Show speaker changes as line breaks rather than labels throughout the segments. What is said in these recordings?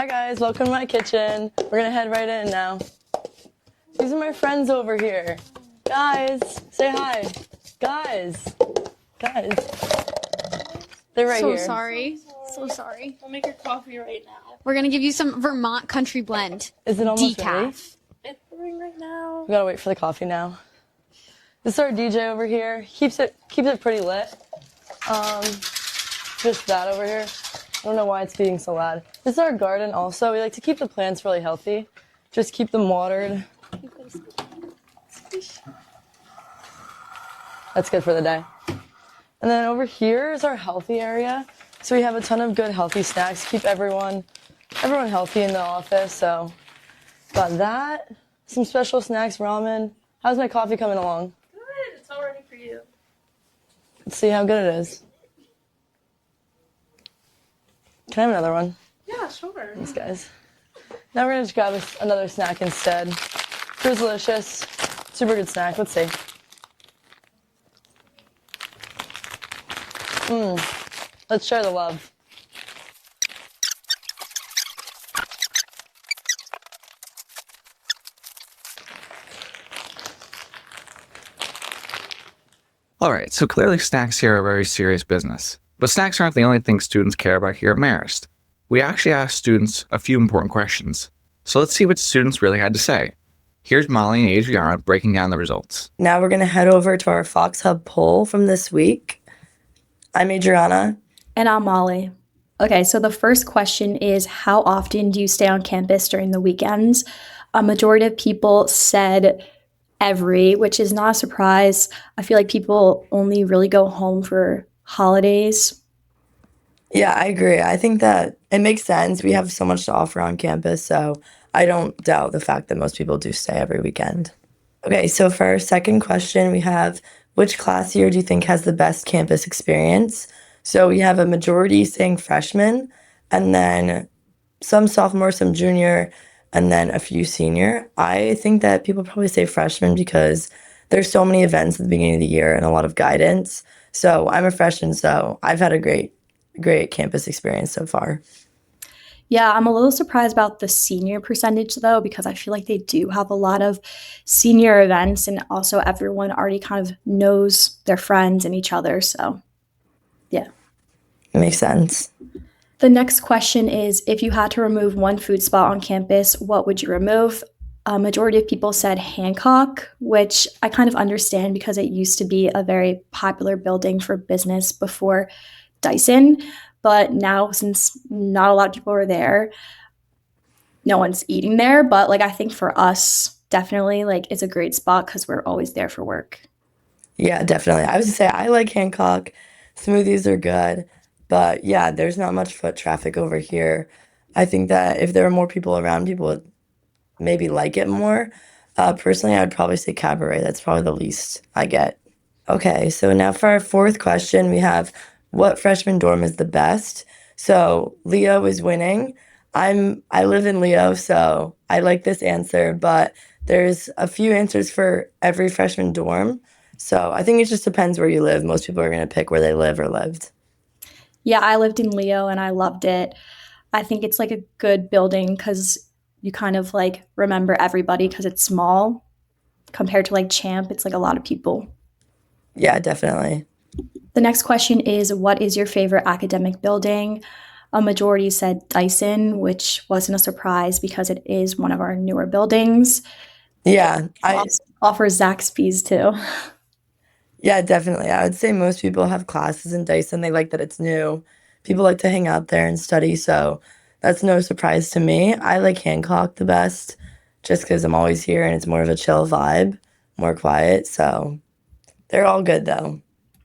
Hi guys, welcome to my kitchen. We're gonna head right in now. These are my friends over here. Guys, say hi. Guys. They're right here.
So sorry.
We'll make your coffee right now.
We're gonna give you some Vermont Country Blend.
Is it almost
decaf.
ready?
It's brewing right now.
We gotta wait for the coffee now. This is our DJ over here. Keeps it pretty lit. Just that over here. I don't know why it's being so loud. This is our garden also. We like to keep the plants really healthy. Just keep them watered. That's good for the day. And then over here is our healthy area. So we have a ton of good healthy snacks. Keep everyone healthy in the office. So got that. Some special snacks, ramen. How's my coffee coming along?
Good. It's all ready for you.
Let's see how good it is. Can I have another one?
Yeah, sure.
Thanks, guys. Now we're gonna just grab another snack instead. It was delicious. Super good snack. Let's see. Let's share the love.
All right, so clearly snacks here are very serious business. But snacks aren't the only thing students care about here at Marist. We actually asked students a few important questions. So let's see what students really had to say. Here's Molly and Adrianna breaking down the results.
Now we're going to head over to our Fox Hub poll from this week. I'm Adrianna.
And I'm Molly. Okay, so the first question is, how often do you stay on campus during the weekends? A majority of people said every, which is not a surprise. I feel like people only really go home for holidays.
Yeah, I agree. I think that it makes sense. We have so much to offer on campus, so I don't doubt the fact that most people do stay every weekend. Okay, so for our second question, we have, which class year do you think has the best campus experience? So we have a majority saying freshman, and then some sophomore, some junior, and then a few senior. I think that people probably say freshman because there's so many events at the beginning of the year and a lot of guidance. So I'm a freshman, so I've had a great campus experience so far.
Yeah, I'm a little surprised about the senior percentage though, because I feel like they do have a lot of senior events, and also everyone already kind of knows their friends and each other. So yeah.
It makes sense.
The next question is, if you had to remove one food spot on campus, what would you remove? A majority of people said Hancock, which I kind of understand because it used to be a very popular building for business before Dyson. But now, since not a lot of people are there, no one's eating there. But like, I think for us, definitely like it's a great spot because we're always there for work.
Yeah, definitely. I was gonna say I like Hancock. Smoothies are good. But yeah, there's not much foot traffic over here. I think that if there were more people around, people would maybe like it more. Personally, I would probably say Cabaret. That's probably the least I get. Okay, so now for our fourth question, we have, what freshman dorm is the best? So Leo is winning. I live in Leo, so I like this answer, but there's a few answers for every freshman dorm. So I think it just depends where you live. Most people are going to pick where they live or lived.
Yeah, I lived in Leo and I loved it. I think it's like a good building because you kind of like remember everybody because it's small compared to like Champ. It's like a lot of people.
Yeah, definitely.
The next question is, what is your favorite academic building? A majority said Dyson, which wasn't a surprise because it is one of our newer buildings.
Yeah,
Offers Zaxby's too.
Yeah, definitely. I would say most people have classes in Dyson. They like that it's new. People like to hang out there and study, so that's no surprise to me. I like Hancock the best just because I'm always here and it's more of a chill vibe, more quiet. So they're all good, though.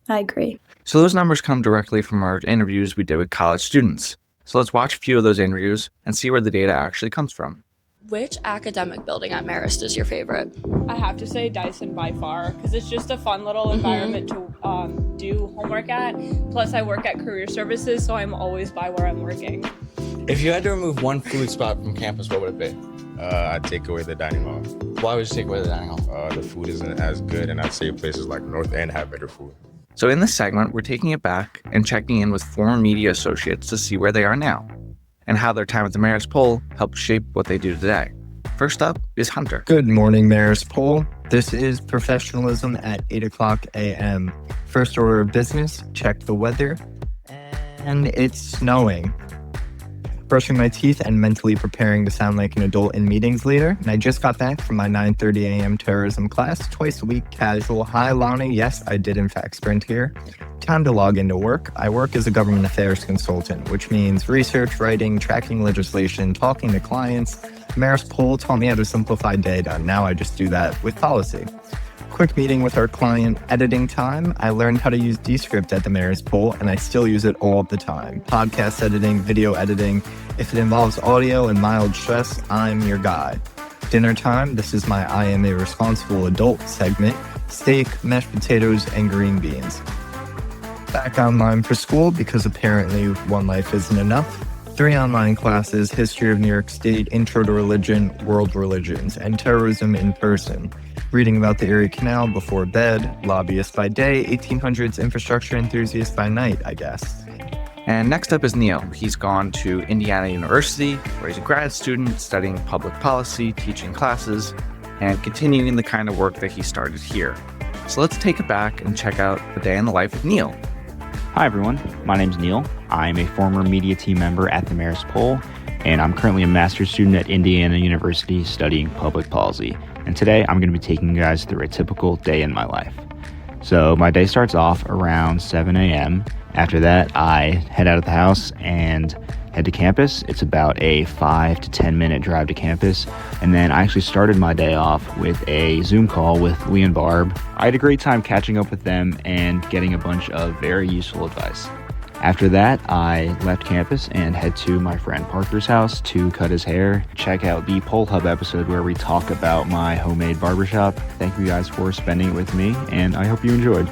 I agree.
So those numbers come directly from our interviews we did with college students. So let's watch a few of those interviews and see where the data actually comes from.
Which academic building at Marist is your favorite?
I have to say Dyson by far, because it's just a fun little environment to do homework at. Plus, I work at career services, so I'm always by where I'm working.
If you had to remove one food spot from campus, what would it be?
I'd take away the dining hall.
Why would you take away the dining hall?
The food isn't as good, and I'd say places like North End have better food.
So in this segment, we're taking it back and checking in with former media associates to see where they are now. and how their time at the Marist Poll helped shape what they do today. First up is Hunter.
Good morning, Marist Poll. This is professionalism at 8 o'clock a.m. First order of business, check the weather, and it's snowing. Brushing my teeth and mentally preparing to sound like an adult in meetings later, and I just got back from my 9:30 a.m. terrorism class, twice a week, casual. Hi, Lonnie. Yes, I did in fact sprint here. Time to log into work. I work as a government affairs consultant, which means research, writing, tracking legislation, talking to clients. Marist Poll taught me how to simplify data. Now I just do that with policy. Quick meeting with our client, editing time. I learned how to use Descript at the Marist Poll, and I still use it all the time. Podcast editing, video editing. If it involves audio and mild stress, I'm your guy. Dinner time. This is my I am a responsible adult segment. Steak, mashed potatoes, and green beans. Back online for school because apparently one life isn't enough. 3 online classes, history of New York State, intro to religion, world religions, and terrorism in person. Reading about the Erie Canal before bed, lobbyist by day, 1800s infrastructure enthusiast by night, I guess.
And next up is Neel. He's gone to Indiana University, where he's a grad student studying public policy, teaching classes, and continuing the kind of work that he started here. So let's take it back and check out the day in the life of Neel.
Hi everyone, my name's Neel. I'm a former media team member at the Marist Poll, and I'm currently a master's student at Indiana University studying public policy. And today I'm going to be taking you guys through a typical day in my life. So my day starts off around 7 a.m. After that, I head out of the house and head to campus. It's about a 5 to 10 minute drive to campus. And then I actually started my day off with a Zoom call with Lee and Barb. I had a great time catching up with them and getting a bunch of very useful advice. After that, I left campus and head to my friend Parker's house to cut his hair. Check out the Poll Hub episode where we talk about my homemade barbershop. Thank you guys for spending it with me, and I hope you enjoyed.